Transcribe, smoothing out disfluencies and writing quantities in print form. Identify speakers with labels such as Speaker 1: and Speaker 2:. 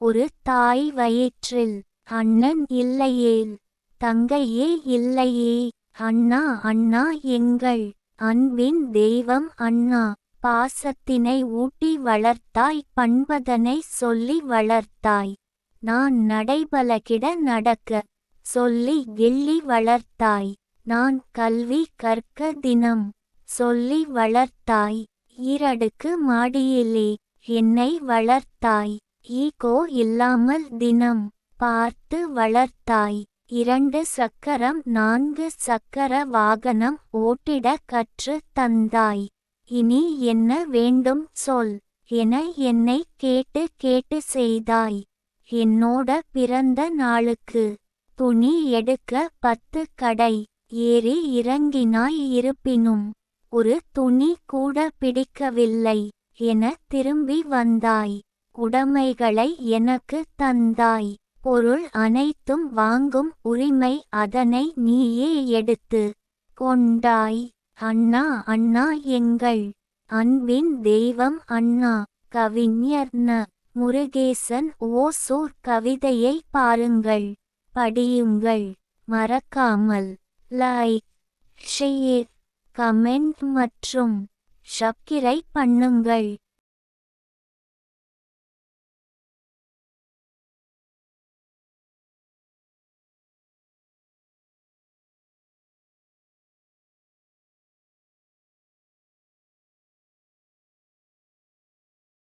Speaker 1: ஒரு தாய் வயிற்றில் அண்ணன் இல்லையேல் தங்கையே இல்லையே. அண்ணா அண்ணா எங்கள் அன்பின் தெய்வம் அண்ணா. பாசத்தினை ஊட்டி வளர்த்தாய், பண்பதனை சொல்லி வளர்த்தாய். நான் நடைபலகிட நடக்க சொல்லி கிள்ளி வளர்த்தாய். நான் கல்வி கற்க தினம் சொல்லி வளர்த்தாய். ஈரடுக்கு மாடியிலே என்னை வளர்த்தாய். ஈகோ இல்லாமல் தினம் பார்த்து வளர்த்தாய். 2 சக்கரம் 4 சக்கர வாகனம் ஓட்டிட கற்று தந்தாய். இனி என்ன வேண்டும் சொல் என என்னை கேட்டு கேட்டு செய்தாய். என்னோட பிறந்த நாளுக்கு துணி எடுக்க 10 கடை ஏறி இறங்கினாய். இருப்பினும் ஒரு துணி கூட பிடிக்கவில்லை என திரும்பி வந்தாய். உடைமைகளை எனக்கு தந்தாய். பொருள் அனைத்தும் வாங்கும் உரிமை அதனை நீயே எடுத்து கொண்டாய். அண்ணா அண்ணா எங்கள் அன்பின் தெய்வம் அண்ணா. கவிஞர் ந. முருகேசன். ஓசூர். கவிதையை பாருங்கள், படியுங்கள். மறக்காமல் லைக், ஷேர், கமெண்ட் மற்றும் சப்ஸ்கிரைப் பண்ணுங்கள்.